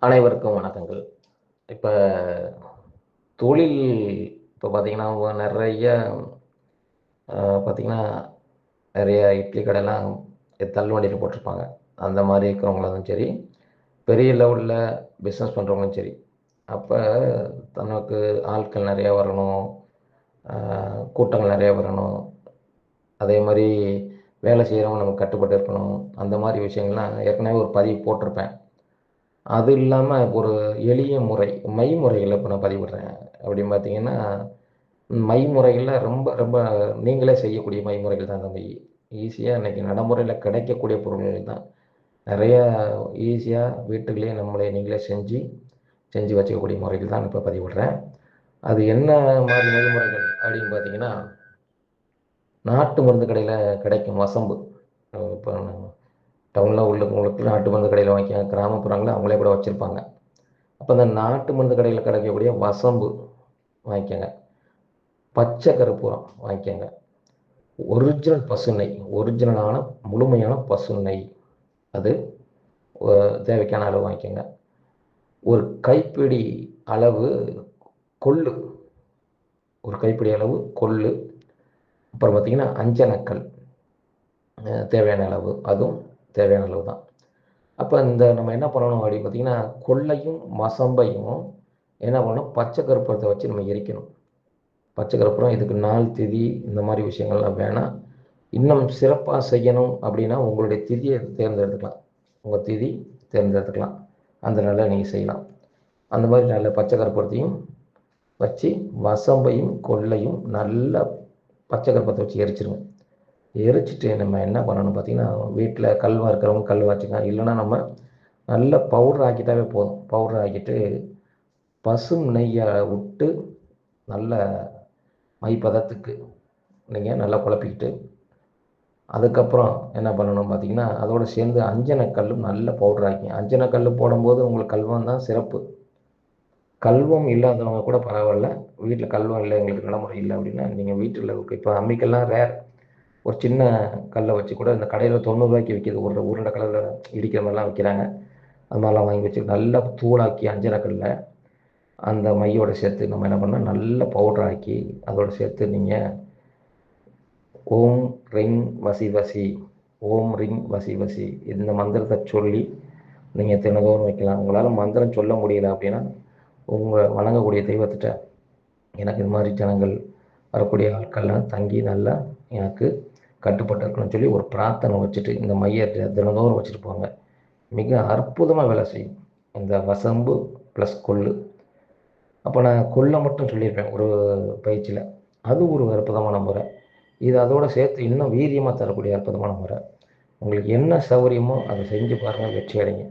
அனைவருக்கும் வணக்கங்கள். இப்ப தொழில் இப்ப பார்த்தீங்கன்னா, நெறைய பார்த்தீங்கன்னா, நெறைய இட்லி கடைலாம் தள்ளுவண்டியில போட்டிருப்பாங்க. அந்த மாரி இருக்கிறவங்களும் சரி, பெரிய லெவல்ல பிசினஸ் பண்றவங்களும் சரி. அப்ப தனக்கு ஆட்கள் நெறையா வரணும், அ கூட்டங்கள் நெறையா வரணும். அதே மாரி வேலை செய்றவங்க நமக்கு கட்டுப்பட்டு இருக்கணும். அந்த மாரி விஷயங்கள்லாம் ஏற்கனவே ஒரு பதிவு போட்டிருப்பேன். அது இல்லாம ஒரு எளிய முறை, மைமுறைகள இப்ப நான் பதிவிடுறேன். அப்படின்னு பார்த்தீங்கன்னா, மைமுறைகள்ல ரொம்ப ரொம்ப நீங்களே செய்யக்கூடிய மைமுறைகள் தான் நம்ம ஈஸியா இன்னைக்கு நடைமுறையில கிடைக்கக்கூடிய பொருள்கள் தான். நெறையா ஈஸியா வீட்டுக்குள்ளேயே நம்மளே நீங்களே செஞ்சு வச்சுக்கக்கூடிய முறைகள் தான் இப்ப பதிவிடுறேன். அது என்ன மாரி மைமுறைகள் அப்படின்னு பார்த்தீங்கன்னா, நாட்டு மருந்து கடையில கிடைக்கும் வசம்பு. இப்ப டவுன்ல உள்ளவங்களுக்கு நாட்டு மருந்து கடையில வாங்கிக்க கிராமப்புறங்கள்ல அவங்களே கூட வச்சிருப்பாங்க. அப்ப அந்த நாட்டு மருந்து கடையில கிடைக்கக்கூடிய வசம்பு வாங்கிக்கங்க. பச்சை கற்பூரம் வாங்கிக்கங்க. ஒரிஜினல் பசு நெய். ஒரிஜினலான முழுமையான பசு நெய். அது ஒ தேவைக்கான அளவு வாங்கிக்கங்க. ஒரு கைப்பிடி அளவு கொள்ளு. ஒரு கைப்பிடி அளவு கொள்ளு. அப்புறம் பார்த்தீங்கன்னா, அஞ்சனக்கல் தேவையான அளவு. அதுவும் தேவையான அளவு தான். அப்ப இந்த நம்ம என்ன பண்ணணும் அப்படின்னு பார்த்தீங்கன்னா, கொள்ளையும், மசம்பையும் என்ன பண்ணணும், பச்சை கற்பூரத்த வச்சு நம்ம எரிக்கணும். பச்சை கற்பூரம் இதுக்கு நாள், திதி இந்த மாரி விஷயங்கள்லாம் வேணாம். இன்னும் சிறப்பா செய்யணும் அப்படின்னா, உங்களுடைய திதிய தேர்ந்தெடுத்துக்கலாம். உங்க திதி தேர்ந்தெடுத்துக்கலாம். அந்த நாள்ல நீங்க செய்யலாம். அந்த மாரி நல்ல பச்சை கற்பூரத்தையும் வச்சு, வசம்பையும், கொள்ளையும் நல்லா பச்சை கற்பூரத்த வச்சு எரிச்சுருங்க. எரிச்சுட்டு நம்ம என்ன பண்ணணும் பார்த்தீங்கன்னா, வீட்ல கல்வம் இருக்கிறவங்க கல் வச்சுக்கலாம். இல்லன்னா நம்ம நல்ல பவுடர் ஆக்கிட்டாவே போதும். பவுடர் ஆக்கிட்டு, பசும் நெய்ய விட்டு நல்ல மை பதத்துக்கு நீங்க நல்லா குழப்பிக்கிட்டு அதுக்கப்புறம் என்ன பண்ணணும் பார்த்தீங்கன்னா, அதோட சேர்ந்து அஞ்சனக்கல்லும் நல்ல பவுடர் ஆக்கிங்க. அஞ்சனக்கல்லு போடும்போது உங்களுக்கு கல்வம் தான் சிறப்பு. கல்வம் இல்லாதவங்க கூட பரவால்ல. வீட்ல கல்வம் இல்ல, எங்களுக்கு நடைமுறை இல்ல அப்படின்னா, நீங்க வீட்டுல இப்ப அம்மிக்கல்லாம் ரேர். ஒரு சின்ன கல்ல வச்சு கூட இந்த கடையில ரூ. 90க்கு விக்குது. உருண்ட கல்லுல இடிக்கிற மாரிலாம் விக்கிறாங்க. அது மாரிலாம் வாங்கி வச்சு நல்லா தூளாக்கி அஞ்சனக்கல்ல அந்த மையோட சேர்த்து நம்ம என்ன பண்ணணும், நல்ல பவுடர் ஆக்கி அதோட சேர்த்து நீங்க ஓம் ரிங் வசி வசி, ஓம் ரிங் வசி வசி இந்த மந்திரத்த சொல்லி நீங்க தினந்தோறும் வைக்கலாம். உங்களால மந்திரம் சொல்ல முடியல அப்படின்னா, உங்க வணங்கக்கூடிய தெய்வத்திட்ட, எனக்கு இது மாரி ஜனங்கள் வரக்கூடிய ஆட்கள்லாம் தங்கி நல்லா எனக்கு கட்டுப்பட்டு இருக்கணும்னு சொல்லி ஒரு பிரார்த்தனை வச்சுட்டு, இந்த மையத்த தினந்தோறும் வச்சுட்டு போங்க. மிக அற்புதமா வேலை செய்யும். இந்த வசம்பு ப்ளஸ் கொள்ளு. அப்ப நான் கொள்ள மட்டும் சொல்லியிருப்பேன் ஒரு பயிற்சியில. அது ஒரு அற்புதமான முறை. இது அதோட சேர்த்து இன்னும் வீரியமா தரக்கூடிய அற்புதமான முறை. உங்களுக்கு என்ன சௌகரியமோ அத செஞ்சு பாருங்க, வெற்றி அடைங்க.